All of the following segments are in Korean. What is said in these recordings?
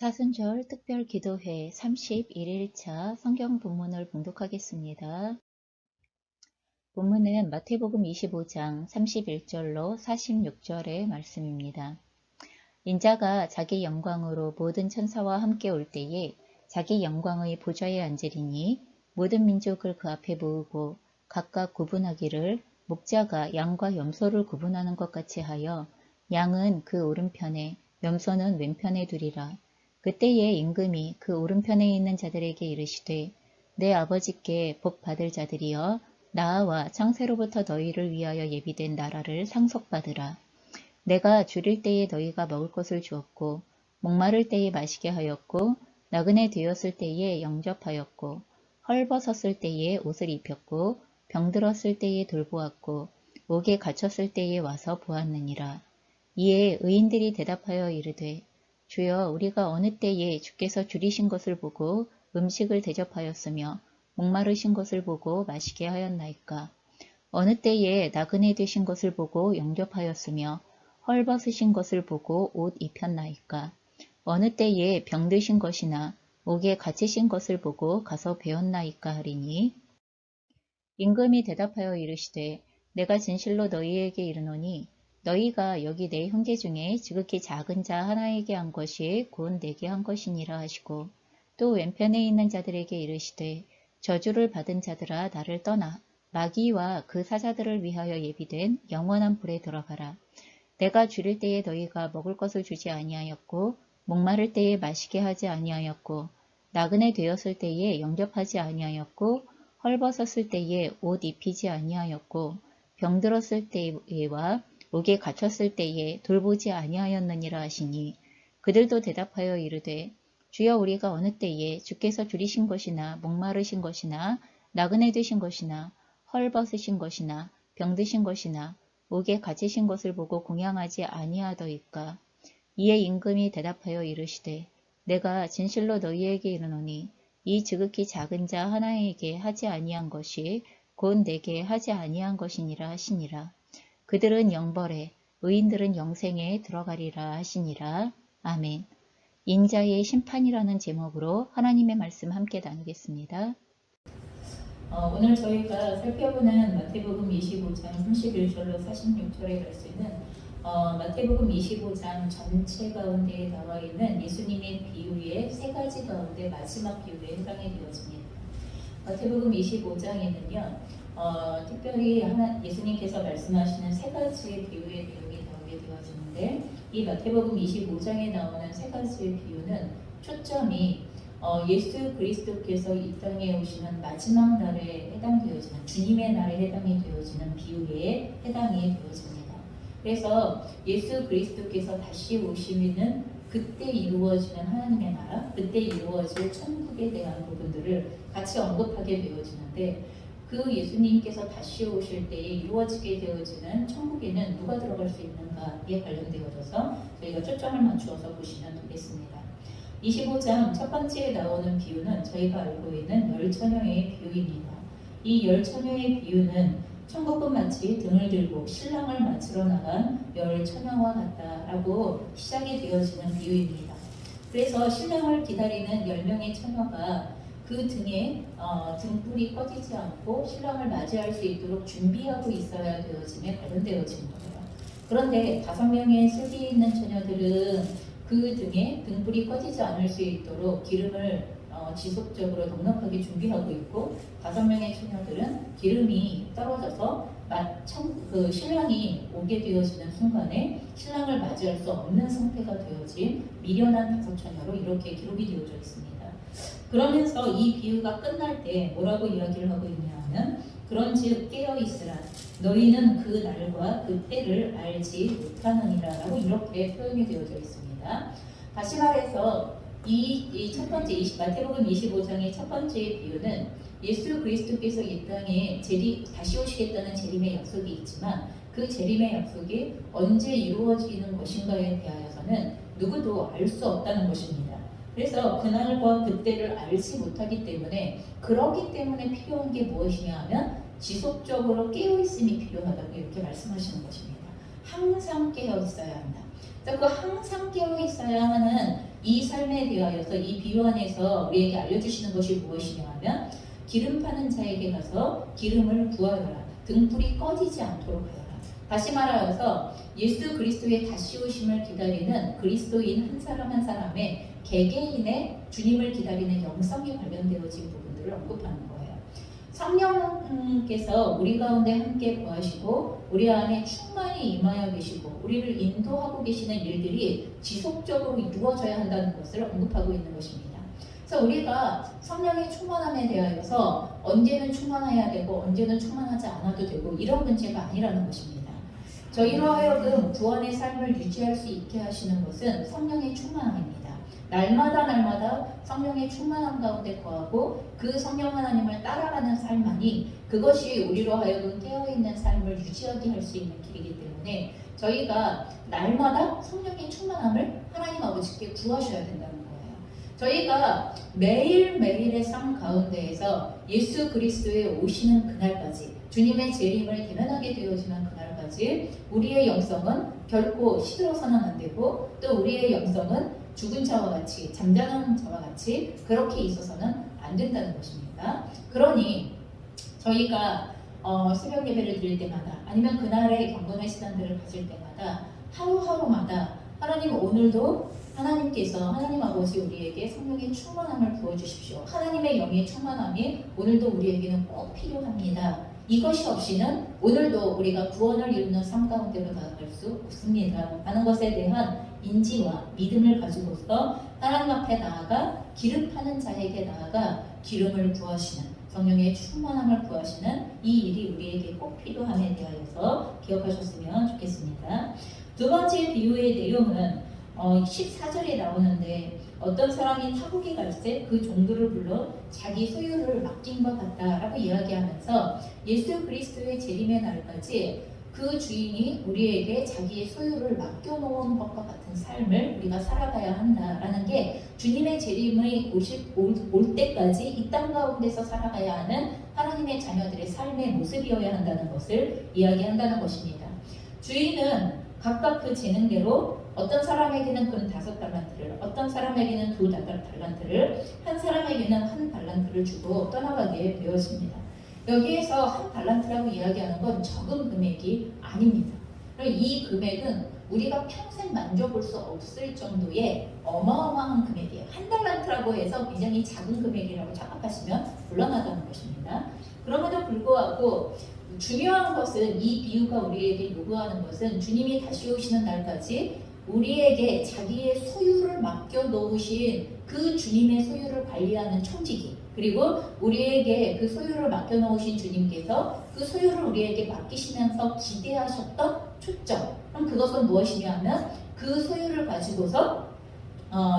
사순절 특별기도회 31일차 성경 본문을 봉독하겠습니다. 본문은 마태복음 25장 31절로 46절의 말씀입니다. 인자가 자기 영광으로 모든 천사와 함께 올 때에 자기 영광의 보좌에 앉으리니 모든 민족을 그 앞에 모으고 각각 구분하기를 목자가 양과 염소를 구분하는 것 같이 하여 양은 그 오른편에 염소는 왼편에 두리라. 그때에 임금이 그 오른편에 있는 자들에게 이르시되 내 아버지께 복 받을 자들이여 나와 창세로부터 너희를 위하여 예비된 나라를 상속받으라. 내가 줄일 때에 너희가 먹을 것을 주었고 목마를 때에 마시게 하였고 나그네 되었을 때에 영접하였고 헐벗었을 때에 옷을 입혔고 병들었을 때에 돌보았고 옥에 갇혔을 때에 와서 보았느니라. 이에 의인들이 대답하여 이르되 주여 우리가 어느 때에 주께서 줄이신 것을 보고 음식을 대접하였으며 목마르신 것을 보고 마시게 하였나이까. 어느 때에 나그네 되신 것을 보고 영접하였으며 헐벗으신 것을 보고 옷 입혔나이까. 어느 때에 병드신 것이나 옥에 갇히신 것을 보고 가서 배웠나이까 하리니. 임금이 대답하여 이르시되 내가 진실로 너희에게 이르노니 너희가 여기 내 형제 중에 지극히 작은 자 하나에게 한 것이 곧 내게 한 것이니라 하시고 또 왼편에 있는 자들에게 이르시되 저주를 받은 자들아 나를 떠나 마귀와 그 사자들을 위하여 예비된 영원한 불에 들어가라. 내가 줄일 때에 너희가 먹을 것을 주지 아니하였고 목마를 때에 마시게 하지 아니하였고 나그네 되었을 때에 영접하지 아니하였고 헐벗었을 때에 옷 입히지 아니하였고 병들었을 때에와 옥에 갇혔을 때에 돌보지 아니하였느니라 하시니 그들도 대답하여 이르되 주여 우리가 어느 때에 주께서 줄이신 것이나 목마르신 것이나 나그네 되신 것이나 헐벗으신 것이나 병드신 것이나 옥에 갇히신 것을 보고 공양하지 아니하더이까. 이에 임금이 대답하여 이르시되 내가 진실로 너희에게 이르노니 이 지극히 작은 자 하나에게 하지 아니한 것이 곧 내게 하지 아니한 것이니라 하시니라. 그들은 영벌에 의인들은 영생에 들어가리라 하시니라. 아멘. 인자의 심판이라는 제목으로 하나님의 말씀 함께 나누겠습니다. 오늘 저희가 살펴보는 마태복음 25장 31절로 46절의 말씀은 마태복음 25장 전체 가운데 나와 있는 예수님의 비유의 세 가지 가운데 마지막 비유에 해당이 되어집니다. 마태복음 25장에는요 특별히 예수님께서 말씀하시는 세 가지의 비유의 내용이 나오게 되어지는데 이 마태복음 25장에 나오는 세 가지의 비유는 초점이 예수 그리스도께서 이 땅에 오시는 마지막 날에 해당되어지는 주님의 날에 해당이 되어지는 비유에 해당이 되어집니다. 그래서 예수 그리스도께서 다시 오시면은 그때 이루어지는 하나님의 나라, 그때 이루어질 천국에 대한 부분들을 같이 언급하게 되어지는데 그 예수님께서 다시 오실 때에 이루어지게 되어지는 천국에는 누가 들어갈 수 있는가에 관련되어져서 저희가 초점을 맞추어서 보시면 되겠습니다. 25장 첫 번째에 나오는 비유는 저희가 알고 있는 열 처녀의 비유입니다. 이 열 처녀의 비유는 천국은 마치 등을 들고 신랑을 맞으러 나간 열 처녀와 같다라고 시작이 되어지는 비유입니다. 그래서 신랑을 기다리는 10명의 처녀가 그 등에 등불이 꺼지지 않고 신랑을 맞이할 수 있도록 준비하고 있어야 되어짐에 관련되어진 거예요. 그런데 5명의 슬기 있는 처녀들은 그 등에 등불이 꺼지지 않을 수 있도록 기름을 지속적으로 넉넉하게 준비하고 있고 5명의 처녀들은 기름이 떨어져서 그 신랑이 오게 되어지는 순간에 신랑을 맞이할 수 없는 상태가 되어진 미련한 5처녀로 이렇게 기록이 되어져 있습니다. 그러면서 이 비유가 끝날 때 뭐라고 이야기를 하고 있냐 하면 그런즉 깨어있으라 너희는 그 날과 그 때를 알지 못하느니라 라고 이렇게 표현이 되어져 있습니다. 다시 말해서 이 첫 번째 마태복음 25장의 첫 번째 비유는 예수 그리스도께서 이 땅에 다시 오시겠다는 재림의 약속이 있지만 그 재림의 약속이 언제 이루어지는 것인가에 대하여서는 누구도 알 수 없다는 것입니다. 그래서 그날과 그때를 알지 못하기 때문에 그렇기 때문에 필요한 게 무엇이냐 하면 지속적으로 깨어있음이 필요하다고 이렇게 말씀하시는 것입니다. 항상 깨어있어야 한다. 그 항상 깨어있어야 하는 이 삶에 대하여서 이 비유 안에서 우리에게 알려주시는 것이 무엇이냐 하면 기름 파는 자에게 가서 기름을 구하여라. 등불이 꺼지지 않도록 하여라. 다시 말하여서 예수 그리스도의 다시 오심을 기다리는 그리스도인 한 사람 한 사람의 개개인의 주님을 기다리는 영성이 관련되어진 부분들을 언급하는 거예요. 성령께서 우리 가운데 함께 거하시고 우리 안에 충만히 임하여 계시고 우리를 인도하고 계시는 일들이 지속적으로 이루어져야 한다는 것을 언급하고 있는 것입니다. 그래서 우리가 성령의 충만함에 대하여서 언제는 충만해야 되고 언제는 충만하지 않아도 되고 이런 문제가 아니라는 것입니다. 저희로 하여금 구원의 삶을 유지할 수 있게 하시는 것은 성령의 충만함입니다. 날마다 성령의 충만함 가운데 거하고 그 성령 하나님을 따라가는 삶만이 그것이 우리로 하여금 깨어있는 삶을 유지하게 할 수 있는 길이기 때문에 저희가 날마다 성령의 충만함을 하나님 아버지께 구하셔야 된다는 거예요. 저희가 매일매일의 삶 가운데에서 예수 그리스도의 오시는 그날까지 주님의 재림을 대면하게 되어지는 그날까지 우리의 영성은 결코 시들어서는 안 되고 또 우리의 영성은 죽은 자와 같이 잠자는 자와 같이 그렇게 있어서는 안 된다는 것입니다. 그러니 저희가 새벽 예배를 드릴 때마다 아니면 그날의 경건의 시간들을 가질 때마다 하루하루마다 하나님 오늘도 하나님께서 하나님 아버지 우리에게 성령의 충만함을 부어주십시오. 하나님의 영의 충만함이 오늘도 우리에게는 꼭 필요합니다. 이것이 없이는 오늘도 우리가 구원을 이루는 삶 가운데로 나아갈 수 없습니다. 하는 것에 대한 인지와 믿음을 가지고서 하나님 앞에 나아가 기름 파는 자에게 나아가 기름을 구하시는 성령의 충만함을 구하시는 이 일이 우리에게 꼭 필요함에 대하여서 기억하셨으면 좋겠습니다. 두 번째 비유의 내용은 14절에 나오는데 어떤 사람이 타국에 갈 때 그 종들을 불러 자기 소유를 맡긴 것 같다라고 이야기하면서 예수 그리스도의 재림의 날까지 그 주인이 우리에게 자기의 소유를 맡겨놓은 것과 같은 삶을 우리가 살아가야 한다라는 게 주님의 재림이 올 때까지 이 땅 가운데서 살아가야 하는 하나님의 자녀들의 삶의 모습이어야 한다는 것을 이야기한다는 것입니다. 주인은 각각 그 재능대로 어떤 사람에게는 그 5달란트를, 어떤 사람에게는 2달란트를, 한 사람에게는 1달란트를 주고 떠나가게 되었습니다. 여기에서 1달란트라고 이야기하는 건 적은 금액이 아닙니다. 이 금액은 우리가 평생 만져볼 수 없을 정도의 어마어마한 금액이에요. 1달란트라고 해서 굉장히 작은 금액이라고 착각하시면 곤란하다는 것입니다. 그럼에도 불구하고 중요한 것은 이 비유가 우리에게 요구하는 것은 주님이 다시 오시는 날까지 우리에게 자기의 소유를 맡겨놓으신 그 주님의 소유를 관리하는 청지기 그리고 우리에게 그 소유를 맡겨놓으신 주님께서 그 소유를 우리에게 맡기시면서 기대하셨던 초점 그럼 그것은 무엇이냐 하면 그 소유를 가지고서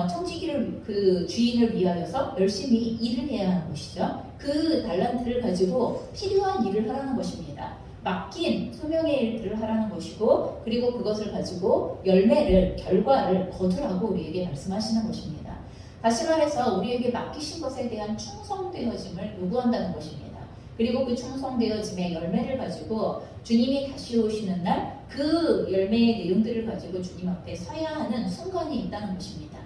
청지기를 그 주인을 위하여서 열심히 일을 해야 하는 것이죠. 그 달란트를 가지고 필요한 일을 하라는 것입니다. 맡긴 소명의 일들을 하라는 것이고 그리고 그것을 가지고 결과를 거두라고 우리에게 말씀하시는 것입니다. 다시 말해서 우리에게 맡기신 것에 대한 충성되어짐을 요구한다는 것입니다. 그리고 그 충성되어짐의 열매를 가지고 주님이 다시 오시는 날 그 열매의 내용들을 가지고 주님 앞에 서야 하는 순간이 있다는 것입니다.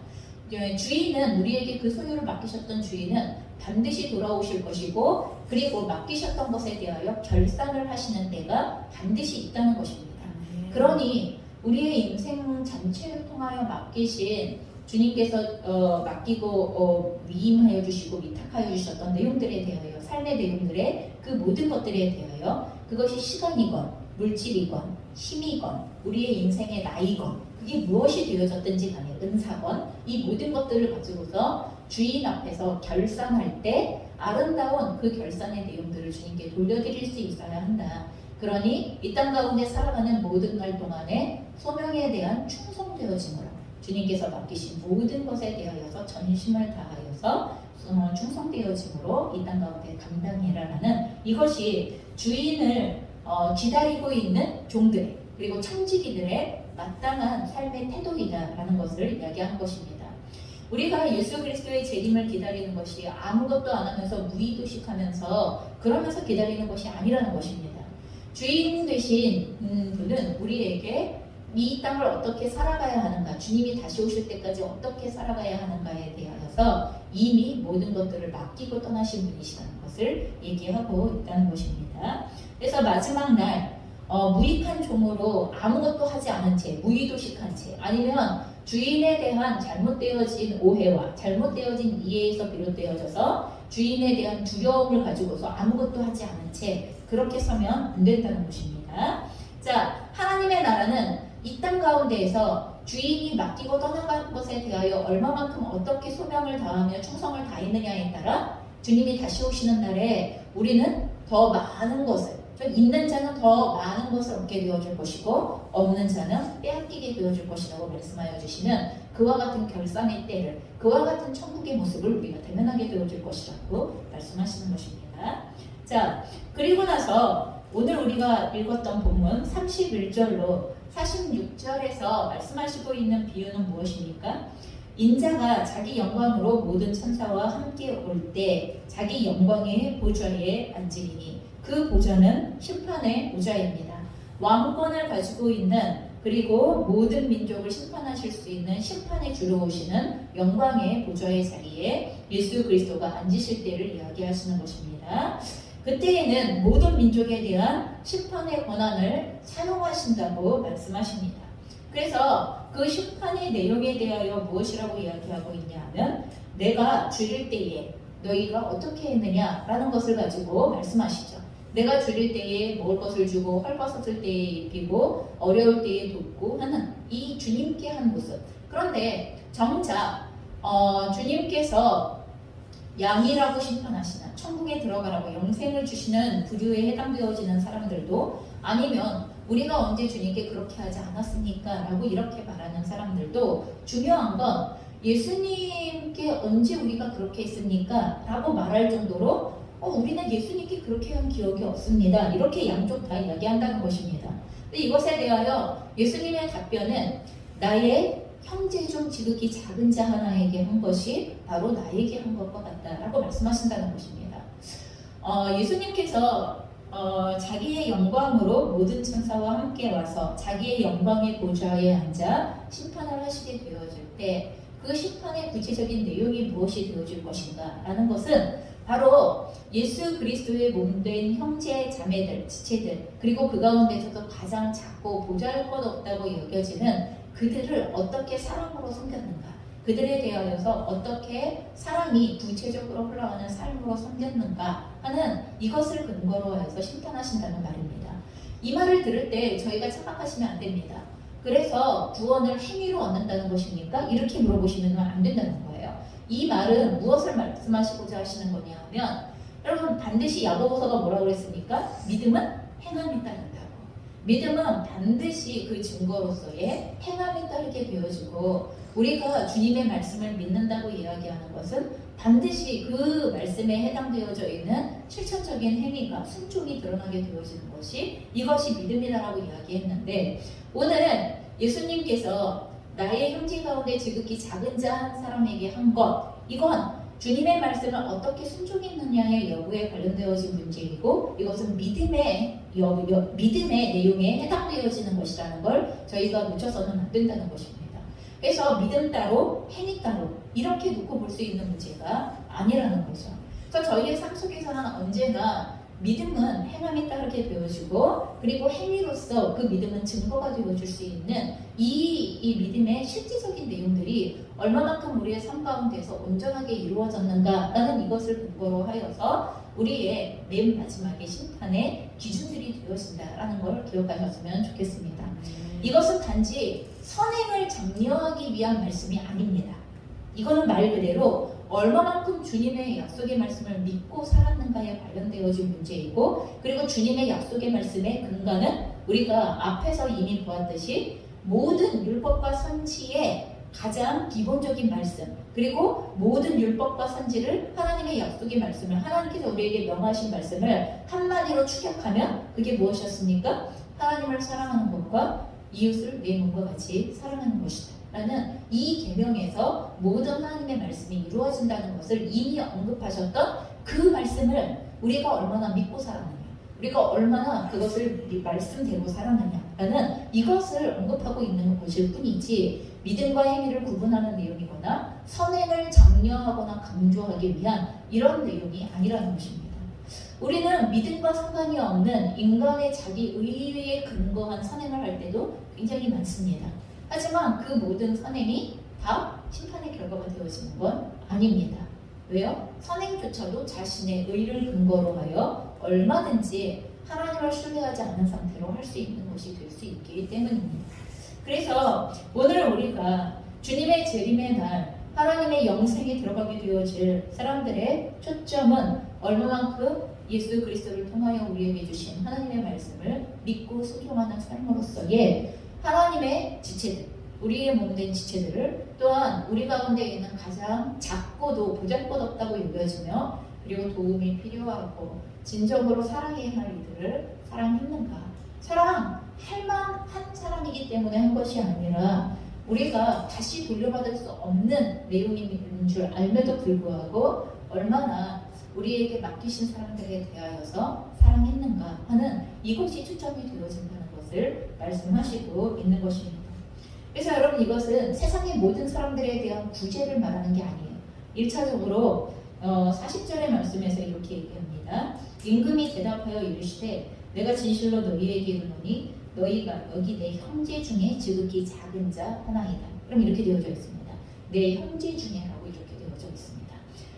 주인은 우리에게 그 소유를 맡기셨던 주인은 반드시 돌아오실 것이고 그리고 맡기셨던 것에 대하여 결산을 하시는 때가 반드시 있다는 것입니다. 그러니 우리의 인생 전체를 통하여 맡기신 주님께서 맡기고 위임하여 주시고 위탁하여 주셨던 내용들에 대하여 삶의 내용들의 그 모든 것들에 대하여 그것이 시간이건 물질이건 힘이건 우리의 인생의 나이건 그게 무엇이 되어졌든지 간에 은사건 이 모든 것들을 가지고서 주인 앞에서 결산할 때 아름다운 그 결산의 내용들을 주님께 돌려드릴 수 있어야 한다. 그러니 이 땅 가운데 살아가는 모든 날 동안에 소명에 대한 충성되어짐으로 주님께서 맡기신 모든 것에 대하여서 전심을 다하여서 충성되어짐으로 이 땅 가운데 감당해라라는 이것이 주인을 기다리고 있는 종들 그리고 청지기들의 마땅한 삶의 태도이다라는 것을 이야기한 것입니다. 우리가 예수 그리스도의 재림을 기다리는 것이 아무것도 안 하면서 무의도식하면서 그러면서 기다리는 것이 아니라는 것입니다. 주인 되신 분은 우리에게 이 땅을 어떻게 살아가야 하는가, 주님이 다시 오실 때까지 어떻게 살아가야 하는가에 대하여서 이미 모든 것들을 맡기고 떠나신 분이시라는 것을 얘기하고 있다는 것입니다. 그래서 마지막 날 무익한 종으로 아무것도 하지 않은 채, 무의도식한 채, 아니면 주인에 대한 잘못되어진 오해와 잘못되어진 이해에서 비롯되어져서 주인에 대한 두려움을 가지고서 아무것도 하지 않은 채 그렇게 서면 안 된다는 것입니다. 자, 하나님의 나라는 이 땅 가운데에서 주인이 맡기고 떠나간 것에 대하여 얼마만큼 어떻게 소명을 다하며 충성을 다했느냐에 따라 주님이 다시 오시는 날에 우리는 더 많은 것을, 있는 자는 더 많은 것을 얻게 되어줄 것이고 없는 자는 빼앗기게 되어줄 것이라고 말씀하여 주시는 그와 같은 결산의 때를, 그와 같은 천국의 모습을 우리가 대면하게 되어줄 것이라고 말씀하시는 것입니다. 자, 그리고 나서 오늘 우리가 읽었던 본문 31절로 46절에서 말씀하시고 있는 비유는 무엇입니까? 인자가 자기 영광으로 모든 천사와 함께 올 때 자기 영광의 보좌에 앉으리니 그 보좌는 심판의 보좌입니다. 왕권을 가지고 있는, 그리고 모든 민족을 심판하실 수 있는 심판의 주로 오시는 영광의 보좌의 자리에 예수 그리스도가 앉으실 때를 이야기하시는 것입니다. 그때에는 모든 민족에 대한 심판의 권한을 사용하신다고 말씀하십니다. 그래서 그 심판의 내용에 대하여 무엇이라고 이야기하고 있냐 하면 내가 줄일 때에 너희가 어떻게 했느냐라는 것을 가지고 말씀하시죠. 내가 줄일 때에 먹을 것을 주고 헐벗었을 때에 입히고 어려울 때에 돕고 하는 이 주님께 한 모습. 그런데 정작 주님께서 양이라고 심판하시는, 천국에 들어가라고 영생을 주시는 부류에 해당되어지는 사람들도, 아니면 우리가 언제 주님께 그렇게 하지 않았습니까? 라고 이렇게 말하는 사람들도, 중요한 건 예수님께 언제 우리가 그렇게 했습니까? 라고 말할 정도로 우리는 예수님께 그렇게 한 기억이 없습니다. 이렇게 양쪽 다 이야기한다는 것입니다. 근데 이것에 대하여 예수님의 답변은 나의 형제 중 지극히 작은 자 하나에게 한 것이 바로 나에게 한 것과 같다라고 말씀하신다는 것입니다. 예수님께서 자기의 영광으로 모든 천사와 함께 와서 자기의 영광의 보좌에 앉아 심판을 하시게 되어질 때 그 심판의 구체적인 내용이 무엇이 되어질 것인가 라는 것은 바로 예수 그리스도의 몸된 형제, 자매들, 지체들, 그리고 그 가운데서도 가장 작고 보잘것없다고 여겨지는 그들을 어떻게 사랑으로 섬겼는가, 그들에 대하여서 어떻게 사랑이 구체적으로 흘러가는 삶으로 섬겼는가 하는 이것을 근거로 해서 심판하신다는 말입니다. 이 말을 들을 때 저희가 착각하시면 안 됩니다. 그래서 구원을 행위로 얻는다는 것입니까? 이렇게 물어보시면 안 된다는 거예요. 이 말은 무엇을 말씀하시고자 하시는 거냐 하면, 여러분 반드시 야고보서가 뭐라고 그랬습니까? 믿음은 행함이 따른다고. 믿음은 반드시 그 증거로서의 행함이 따르게 되어지고, 우리가 주님의 말씀을 믿는다고 이야기하는 것은 반드시 그 말씀에 해당되어져 있는 실천적인 행위가, 순종이 드러나게 되어지는 것이, 이것이 믿음이라고 이야기했는데, 오늘은 예수님께서 나의 형제 가운데 지극히 작은 자 한 사람에게 한 것, 이건 주님의 말씀을 어떻게 순종했느냐의 여부에 관련되어진 문제이고, 이것은 믿음의 내용에 해당되어지는 것이라는 걸 저희가 놓쳐서는 안 된다는 것입니다. 그래서 믿음 따로 행위 따로 이렇게 놓고 볼 수 있는 문제가 아니라는 거죠. 그래서 저희의 삶 속에서는 언제나 믿음은 행함에 따르게 되어지고, 그리고 행위로서 그 믿음은 증거가 되어줄 수 있는 이 믿음의 실질적인 내용들이 얼마만큼 우리의 삶 가운데서 온전하게 이루어졌는가라는 이것을 근거로 하여서 우리의 맨 마지막에 심판의 기준들이 되어진다라는 걸 기억하셨으면 좋겠습니다. 이것은 단지 선행을 장려하기 위한 말씀이 아닙니다. 이거는 말 그대로 얼마만큼 주님의 약속의 말씀을 믿고 살았는가에 관련되어진 문제이고, 그리고 주님의 약속의 말씀의 근거는 우리가 앞에서 이미 보았듯이 모든 율법과 선지의 가장 기본적인 말씀, 그리고 모든 율법과 선지를 하나님의 약속의 말씀을, 하나님께서 우리에게 명하신 말씀을 한마디로 축약하면 그게 무엇이었습니까? 하나님을 사랑하는 것과 이웃을 내 몸과 같이 사랑하는 것이다 라는 이 계명에서 모든 하나님의 말씀이 이루어진다는 것을 이미 언급하셨던 그 말씀을 우리가 얼마나 믿고 살았느냐, 우리가 얼마나 그것을 말씀대로 살았느냐라는 이것을 언급하고 있는 것일 뿐이지 믿음과 행위를 구분하는 내용이거나 선행을 장려하거나 강조하기 위한 이런 내용이 아니라는 것입니다. 우리는 믿음과 상관이 없는 인간의 자기 의의에 근거한 선행을 할 때도 굉장히 많습니다. 하지만 그 모든 선행이 다 심판의 결과가 되어지는 건 아닙니다. 왜요? 선행조차도 자신의 의를 근거로 하여 얼마든지 하나님을 신뢰하지 않은 상태로 할 수 있는 것이 될 수 있기 때문입니다. 그래서 오늘 우리가 주님의 재림의 날 하나님의 영생에 들어가게 되어질 사람들의 초점은 얼마만큼 예수 그리스도를 통하여 우리에게 주신 하나님의 말씀을 믿고 순종하는 삶으로서의 하나님의 지체들, 우리의 몸된 지체들을 또한 우리 가운데 있는 가장 작고도 보잘것없다고 여겨지며 그리고 도움이 필요하고 진정으로 사랑해야 할 이들을 사랑했는가? 사랑할 만한 사람이기 때문에 한 것이 아니라 우리가 다시 돌려받을 수 없는 내용인 줄 알면도 불구하고 얼마나 우리에게 맡기신 사람들에 대하여서 사랑했는가 하는 이것이 초점이 되어진다는 것을 말씀하시고 있는 것입니다. 그래서 여러분 이것은 세상의 모든 사람들에 대한 구제를 말하는 게 아니에요. 1차적으로 40절의 말씀에서 이렇게 얘기합니다. 임금이 대답하여 이르시되 내가 진실로 너희에게 이르노니 너희가 여기 내 형제 중에 지극히 작은 자 하나이다. 그럼 이렇게 되어져 있습니다. 내 형제 중에라고 이렇게 되어져 있습니다.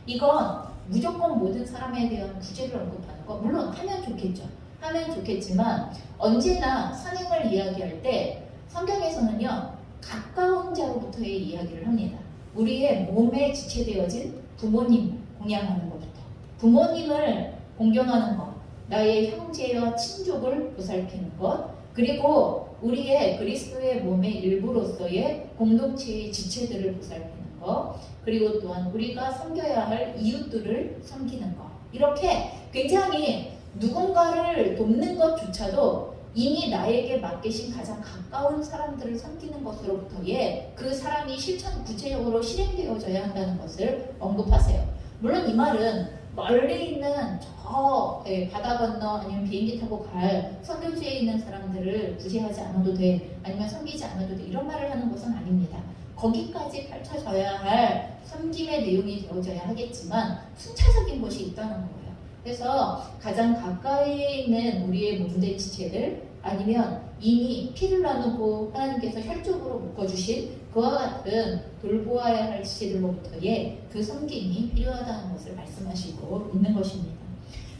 이건 무조건 모든 사람에 대한 구제를 언급하는 거 물론 하면 좋겠죠. 하면 좋겠지만 언제나 선행을 이야기할 때 성경에서는요. 가까운 자로부터의 이야기를 합니다. 우리의 몸에 지체되어진 부모님 공양하는 것부터 부모님을 공경하는 것, 나의 형제와 친족을 보살피는 것, 그리고 우리의 그리스도의 몸의 일부로서의 공동체의 지체들을 보살피는 것, 그리고 또한 우리가 섬겨야 할 이웃들을 섬기는 것. 이렇게 굉장히 누군가를 돕는 것조차도 이미 나에게 맡기신 가장 가까운 사람들을 섬기는 것으로부터의 그 사람이 실천 구체적으로 실행되어져야 한다는 것을 언급하세요. 물론 이 말은 멀리 있는 저 바다 건너 아니면 비행기 타고 갈 선교지에 있는 사람들을 구제하지 않아도 돼 아니면 섬기지 않아도 돼 이런 말을 하는 것은 아닙니다. 거기까지 펼쳐져야 할 섬김의 내용이 되어져야 하겠지만 순차적인 것이 있다는 거예요. 그래서 가장 가까이에 있는 우리의 몸된 지체들 아니면 이미 피를 나누고 하나님께서 혈족으로 묶어주신 그와 같은 돌보아야 할 지체들로부터의 그 섬김이 필요하다는 것을 말씀하시고 있는 것입니다.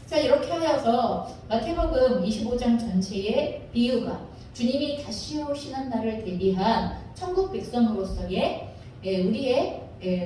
자, 이렇게 하여서 마태복음 25장 전체의 비유가 주님이 다시 오시는 날을 대비한 천국 백성으로서의 우리의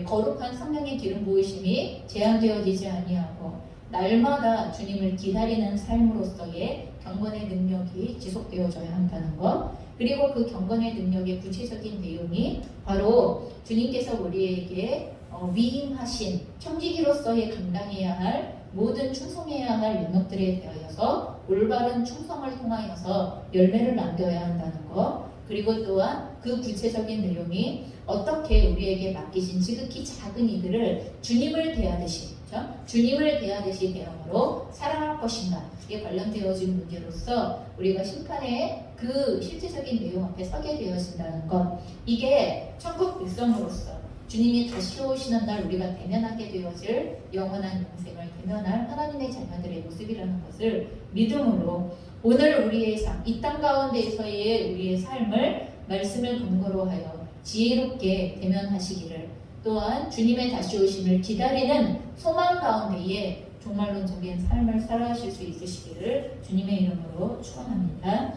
거룩한 성령의 기름 부으심이 제한되어지지 아니하고 날마다 주님을 기다리는 삶으로서의 경건의 능력이 지속되어져야 한다는 것, 그리고 그 경건의 능력의 구체적인 내용이 바로 주님께서 우리에게 위임하신 청지기로서의 감당해야 할 모든 충성해야 할 영역들에 대하여서 올바른 충성을 통하여서 열매를 남겨야 한다는 것, 그리고 또한 그 구체적인 내용이 어떻게 우리에게 맡기신 지극히 작은 이들을 주님을 대하듯이 주님을 대하듯이 대함으로 사랑할 것인가 이에 관련되어진 문제로서 우리가 심판의 그 실제적인 내용 앞에 서게 되어진다는 것, 이게 천국 백성으로서 주님이 다시 오시는 날 우리가 대면하게 되어질 영원한 영생을 대면할 하나님의 자녀들의 모습이라는 것을 믿음으로 오늘 우리의 삶, 이 땅 가운데에서의 우리의 삶을 말씀을 근거로 하여 지혜롭게 대면하시기를, 또한 주님의 다시 오심을 기다리는 소망 가운데에 종말론적인 삶을 살아가실 수 있으시기를 주님의 이름으로 축원합니다.